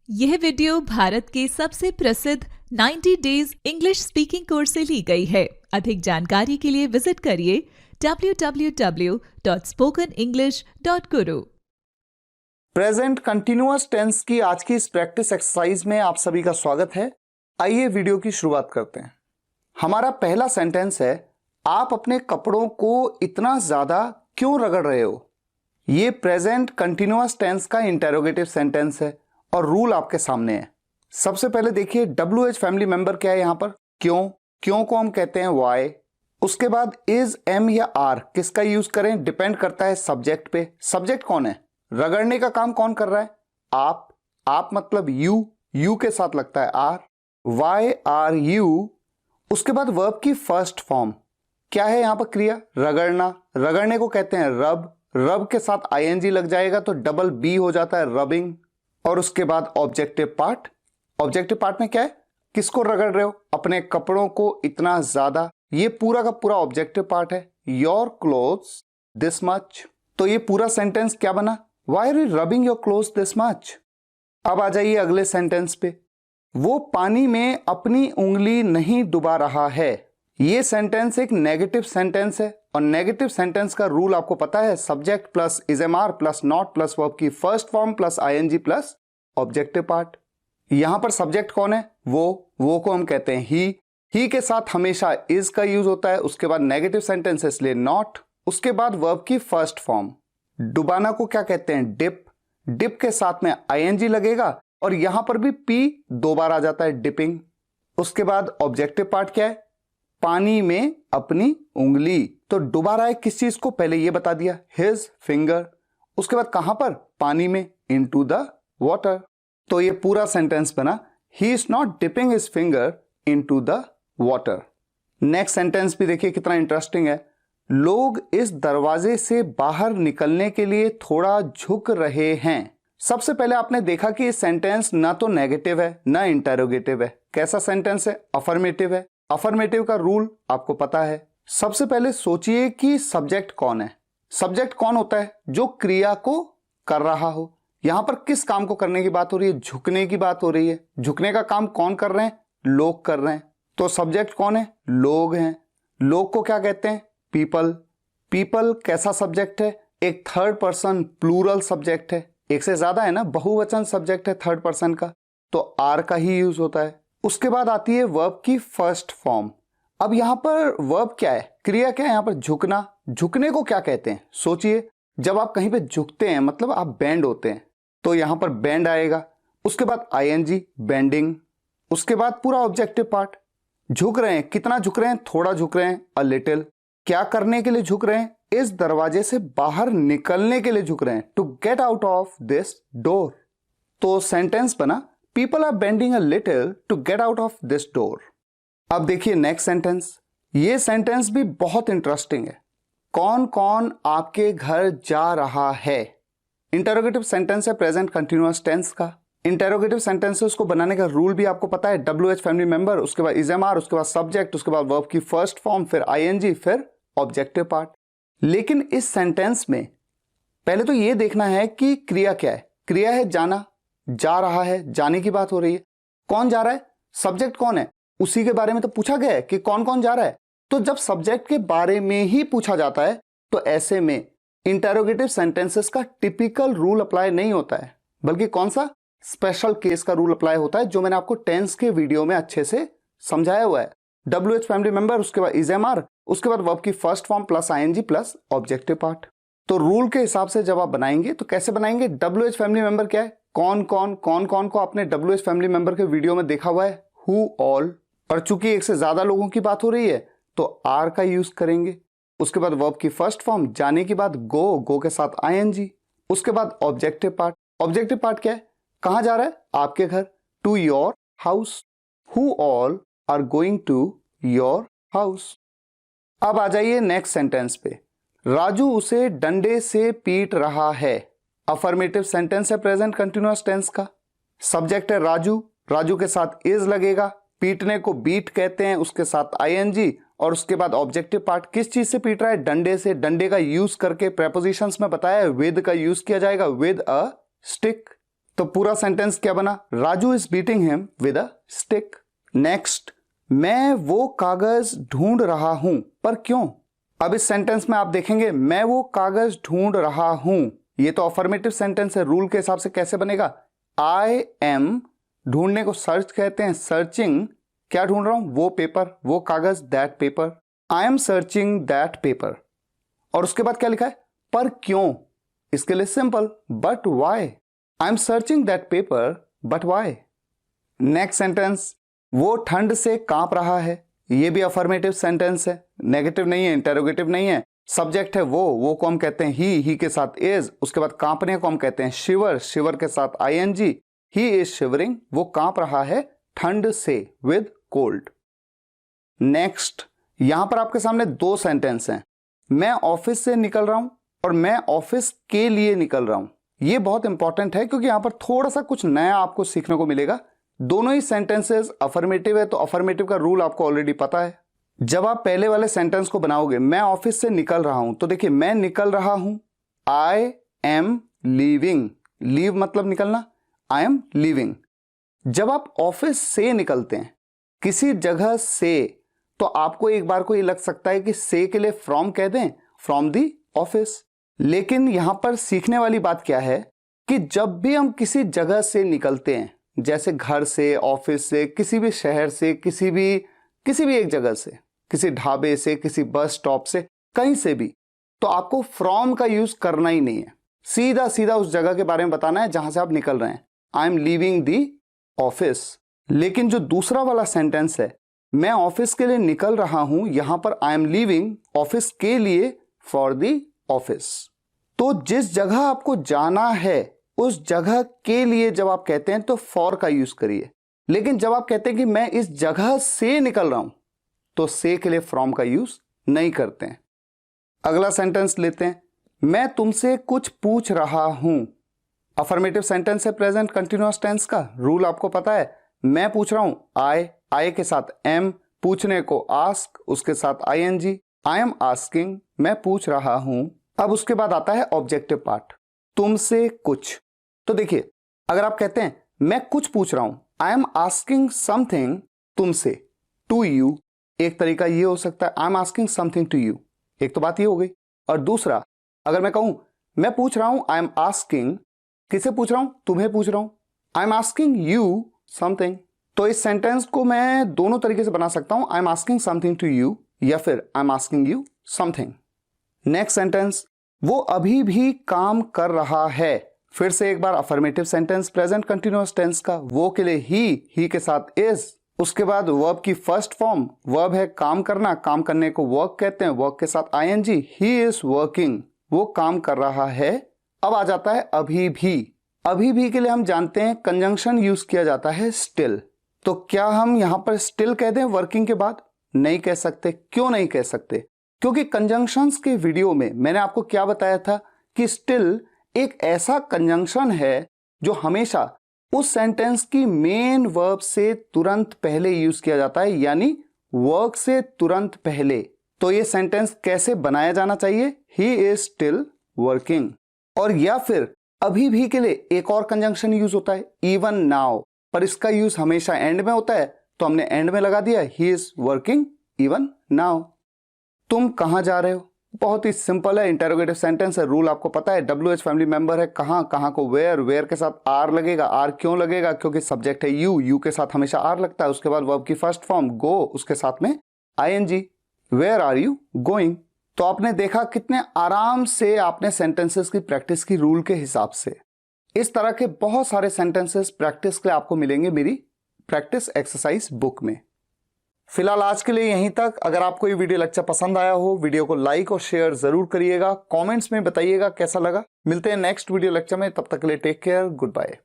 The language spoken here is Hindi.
यह वीडियो भारत के सबसे प्रसिद्ध 90 डेज इंग्लिश स्पीकिंग कोर्स से ली गई है। अधिक जानकारी के लिए विजिट करिए www.spokenenglish.guru। प्रेजेंट कंटिन्यूअस टेंस की आज की इस प्रैक्टिस एक्सरसाइज में आप सभी का स्वागत है। आइए वीडियो की शुरुआत करते हैं। हमारा पहला सेंटेंस है, आप अपने कपड़ों को इतना ज्यादा क्यों रगड़ रहे हो। ये प्रेजेंट कंटिन्यूअस टेंस का इंटेरोगेटिव सेंटेंस है और रूल आपके सामने है। सबसे पहले देखिए WH फैमिली मेंबर क्या है। यहां पर क्यों को हम कहते हैं वाई। उसके बाद इज, एम या आर किसका यूज करें डिपेंड करता है सब्जेक्ट पे। सब्जेक्ट कौन है, रगड़ने का काम कौन कर रहा है, आप मतलब यू के साथ लगता है आर, वाई आर यू। उसके बाद वर्ब की फर्स्ट फॉर्म क्या है, यहां पर क्रिया रगड़ना। रगड़ने को कहते हैं रब के साथ आईएनजी लग जाएगा तो डबल बी हो जाता है रबिंग। और उसके बाद ऑब्जेक्टिव पार्ट में क्या है, किसको रगड़ रहे हो, अपने कपड़ों को इतना ज्यादा। ये पूरा का पूरा ऑब्जेक्टिव पार्ट है। Your clothes this much. तो ये पूरा सेंटेंस क्या बना, why are you rubbing your clothes this much. अब आ जाइए अगले सेंटेंस पे, वो पानी में अपनी उंगली नहीं डुबा रहा है। ये सेंटेंस एक नेगेटिव सेंटेंस है और नेगेटिव सेंटेंस का रूल आपको पता है, subject plus is am are plus not plus verb की first form plus ING plus objective part. यहां पर सब्जेक्ट कौन है, वो को हम कहते हैं ही के साथ हमेशा इज का यूज होता है। उसके बाद नेगेटिव सेंटेंस है इसलिए नॉट। उसके बाद वर्ब की फर्स्ट फॉर्म। डुबाना को क्या कहते हैं, डिप के साथ में आईएनजी लगेगा और यहां पर भी पी दो बार आ जाता है, डिपिंग। उसके बाद ऑब्जेक्टिव पार्ट क्या है, पानी में अपनी उंगली। तो डुबा रहा है किस चीज को, पहले ये बता दिया, हिज फिंगर। उसके बाद कहां पर, पानी में, इनटू द वाटर। तो ये पूरा सेंटेंस बना, he is not dipping his finger into the water. Next sentence भी देखिए कितना इंटरेस्टिंग है, लोग इस दरवाजे से बाहर निकलने के लिए थोड़ा झुक रहे हैं। सबसे पहले आपने देखा कि ये सेंटेंस ना तो नेगेटिव है ना इंटेरोगेटिव है। कैसा सेंटेंस है, अफर्मेटिव है। अफर्मेटिव का रूल आपको पता है। सबसे पहले सोचिए कि सब्जेक्ट कौन है। सब्जेक्ट कौन होता है, जो क्रिया को कर रहा हो। यहां पर किस काम को करने की बात हो रही है, झुकने की बात हो रही है। झुकने का काम कौन कर रहे हैं, लोग कर रहे हैं। तो सब्जेक्ट कौन है, लोग हैं। लोग को क्या कहते हैं, पीपल कैसा सब्जेक्ट है, एक थर्ड पर्सन प्लूरल सब्जेक्ट है। एक से ज्यादा है ना, बहुवचन सब्जेक्ट है थर्ड पर्सन का, तो आर का ही यूज होता है। उसके बाद आती है वर्ब की फर्स्ट फॉर्म। अब यहां पर वर्ब क्या है, क्रिया क्या है, यहां पर झुकना। झुकने को क्या कहते हैं, सोचिए, जब आप कहीं पे झुकते हैं मतलब आप बेंड होते हैं, तो यहां पर बेंड आएगा। उसके बाद आईएनजी बेंडिंग। उसके बाद पूरा ऑब्जेक्टिव पार्ट, झुक रहे हैं, कितना झुक रहे हैं, थोड़ा झुक रहे हैं, अ लिटिल। क्या करने के लिए झुक रहे हैं, इस दरवाजे से बाहर निकलने के लिए झुक रहे हैं, to get out of this door. तो सेंटेंस बना, people are bending a little to get out of this door. अब देखिए नेक्स्ट सेंटेंस, ये सेंटेंस भी बहुत इंटरेस्टिंग है। कौन कौन आपके घर जा रहा है। इंटेरोगेटिव सेंटेंस है प्रेजेंट कंटिन्यूअस टेंस का। इंटेरोगेटिव सेंटेंसेस को बनाने का रूल भी आपको पता है, WH फैमिली मेंबर, उसके बाद इजएमआर, उसके बाद सब्जेक्ट, उसके बाद वर्ब की फर्स्ट फॉर्म, फिर आईएनजी, फिर ऑब्जेक्टिव पार्ट। लेकिन इस सेंटेंस में पहले तो ये देखना है कि क्रिया क्या है। क्रिया है जाना, जा रहा है, जाने की बात हो रही है। कौन जा रहा है, सब्जेक्ट कौन है, उसी के बारे में तो पूछा गया है कि कौन कौन जा रहा है। तो जब सब्जेक्ट के बारे में ही पूछा जाता है तो ऐसे में इंटेरोगेटिव सेंटेंसेस का टिपिकल रूल अप्लाई नहीं होता है, बल्कि कौन सा, स्पेशल केस का रूल अप्लाई होता है, जो मैंने आपको टेंस के वीडियो में अच्छे से समझाया हुआ है। WH फैमिली मेंबर, उसके बाद इजएमआर, उसके बाद वर्ब की first form plus ING plus objective part. तो रूल के हिसाब से जब आप बनाएंगे तो कैसे बनाएंगे, WH फैमिली मेंबर क्या है, कौन कौन को आपने WH फैमिली मेंबर के वीडियो में देखा हुआ है, हु ऑल। और चूंकि एक से ज्यादा लोगों की बात हो रही है तो आर का यूज करेंगे। उसके बाद वर्ब की फर्स्ट फॉर्म, जाने के बाद गो के साथ आईएनजी। उसके बाद ऑब्जेक्टिव पार्ट क्या है, कहां जा रहा है, आपके घर, to your house. Who all are going to your house. अब आ जाइए नेक्स्ट सेंटेंस पे, राजू उसे डंडे से पीट रहा है। अफर्मेटिव सेंटेंस है प्रेजेंट कंटिन्यूअस टेंस का। सब्जेक्ट है राजू के साथ इज लगेगा, पीटने को बीट कहते हैं, उसके साथ आईएनजी। और उसके बाद ऑब्जेक्टिव पार्ट, किस चीज से पीट रहा है, डंडे से। डंडे का यूज करके प्रेपोजिशंस में बताया है, विद का यूज किया जाएगा, विद अ स्टिक। तो पूरा सेंटेंस क्या बना, Raju is beating him with a stick. Next, मैं वो कागज ढूंढ रहा हूं, पर क्यों। अब इस सेंटेंस में आप देखेंगे मैं वो कागज ढूंढ रहा हूं, ये तो अफर्मेटिव सेंटेंस है। रूल के हिसाब से कैसे बनेगा, आई एम, ढूंढने को सर्च कहते हैं, सर्चिंग, क्या ढूंढ रहा हूं, वो पेपर, वो कागज, that paper, I am searching that paper. और उसके बाद क्या लिखा है, पर क्यों, इसके लिए simple, but why, I am searching that paper but why. Next sentence, वो ठंड से कांप रहा है, ये भी अफर्मेटिव सेंटेंस है, नेगेटिव नहीं है, इंटेरोगेटिव नहीं है। सब्जेक्ट है वो को हम कहते हैं ही के साथ इज, उसके बाद कांपने को हम कहते हैं शिवर, शिवर के साथ आईएनजी, ही इज शिवरिंग, वो कांप रहा है ठंड से, विद कोल्ड। नेक्स्ट, यहां पर आपके सामने दो सेंटेंस हैं, मैं ऑफिस से निकल रहा हूं और मैं ऑफिस के लिए निकल रहा हूं। ये बहुत इंपॉर्टेंट है क्योंकि यहां पर थोड़ा सा कुछ नया आपको सीखने को मिलेगा। दोनों ही सेंटेंसेस अफर्मेटिव है, तो अफर्मेटिव का रूल आपको ऑलरेडी पता है। जब आप पहले वाले सेंटेंस को बनाओगे, मैं ऑफिस से निकल रहा हूं, तो देखिए मैं निकल रहा हूं, आई एम लीविंग, लीव मतलब निकलना, आई एम लीविंग। जब आप ऑफिस से निकलते हैं किसी जगह से, तो आपको एक बार को ये लग सकता है कि से के लिए फ्रॉम कह दें, फ्रॉम दी ऑफिस। लेकिन यहां पर सीखने वाली बात क्या है कि जब भी हम किसी जगह से निकलते हैं, जैसे घर से, ऑफिस से, किसी भी शहर से, किसी भी एक जगह से, किसी ढाबे से, किसी बस स्टॉप से, कहीं से भी, तो आपको फ्रॉम का यूज करना ही नहीं है, सीधा सीधा उस जगह के बारे में बताना है जहां से आप निकल रहे हैं, I am leaving the office. लेकिन जो दूसरा वाला सेंटेंस है, मैं ऑफिस के लिए निकल रहा हूं, यहां पर आई एम लीविंग ऑफिस के लिए, फॉर दी ऑफिस। तो जिस जगह आपको जाना है उस जगह के लिए जब आप कहते हैं तो फॉर का यूज करिए। लेकिन जब आप कहते हैं कि मैं इस जगह से निकल रहा हूं, तो से के लिए फ्रॉम का यूज नहीं करते हैं। अगला सेंटेंस लेते हैं, मैं तुमसे कुछ पूछ रहा हूं। अफर्मेटिव सेंटेंस है प्रेजेंट कंटिन्यूअस टेंस का, रूल आपको पता है, मैं पूछ रहा हूं, आई के साथ एम, पूछने को आस्क, उसके साथ आईएनजी, आई एम आस्किंग, मैं पूछ रहा हूं। अब उसके बाद आता है ऑब्जेक्टिव पार्ट, तुमसे कुछ। तो देखिए, अगर आप कहते हैं मैं कुछ पूछ रहा हूं, आई एम आस्किंग समथिंग तुमसे, टू यू, एक तरीका ये हो सकता है, I am asking something to you, एक तो बात ये हो गई। और दूसरा, अगर मैं कहूं मैं पूछ रहा हूं, आई एम आस्किंग, किसे पूछ रहा हूं, तुम्हें पूछ रहा हूं, I am asking you something. तो इस सेंटेंस को मैं दोनों तरीके से बना सकता हूं, I am asking something to you या फिर I am asking you something. Next sentence, वो अभी भी काम कर रहा है। फिर से एक बार affirmative sentence present continuous tense का, वो के लिए ही के साथ इज, उसके बाद वर्ब की फर्स्ट फॉर्म, वर्ब है काम करना, काम करने को वर्क कहते हैं, वर्क के साथ आईएनजी, ही इज वर्किंग, वो काम कर रहा है। अब आ जाता है अभी भी। अभी भी के लिए हम जानते हैं कंजंक्शन यूज किया जाता है स्टिल। तो क्या हम यहां पर स्टिल कह दें वर्किंग के बाद? नहीं कह सकते। क्यों नहीं कह सकते? क्योंकि कंजंक्शंस के वीडियो में मैंने आपको क्या बताया था कि स्टिल एक ऐसा कंजंक्शन है जो हमेशा उस सेंटेंस की मेन वर्ब से तुरंत पहले यूज किया जाता है, यानी वर्क से तुरंत पहले। तो ये सेंटेंस कैसे बनाया जाना चाहिए? He is still working. और या फिर अभी भी के लिए एक और कंजंक्शन यूज होता है, इवन नाउ, पर इसका यूज हमेशा एंड में होता है, तो हमने एंड में लगा दिया, he is working even now. तुम कहां जा रहे हो? बहुत ही सिंपल है, इंटेरोगेटिव सेंटेंस है, रूल आपको पता है, WH फैमिली मेंबर है, कहां को वेयर, वेयर के साथ आर लगेगा। आर क्यों लगेगा? क्योंकि सब्जेक्ट है यू के साथ हमेशा आर लगता है। उसके बाद वर्ब की फर्स्ट फॉर्म गो, उसके साथ में ING, where are you going. तो आपने देखा कितने आराम से आपने सेंटेंसेस की प्रैक्टिस की रूल के हिसाब से। इस तरह के बहुत सारे सेंटेंसेस प्रैक्टिस के लिए आपको मिलेंगे मेरी प्रैक्टिस एक्सरसाइज बुक में। फिलहाल आज के लिए यहीं तक। अगर आपको ये वीडियो लेक्चर पसंद आया हो, वीडियो को लाइक और शेयर जरूर करिएगा, कमेंट्स में बताइएगा कैसा लगा। मिलते हैं नेक्स्ट वीडियो लेक्चर में, तब तक के लिए टेक केयर, गुड बाय।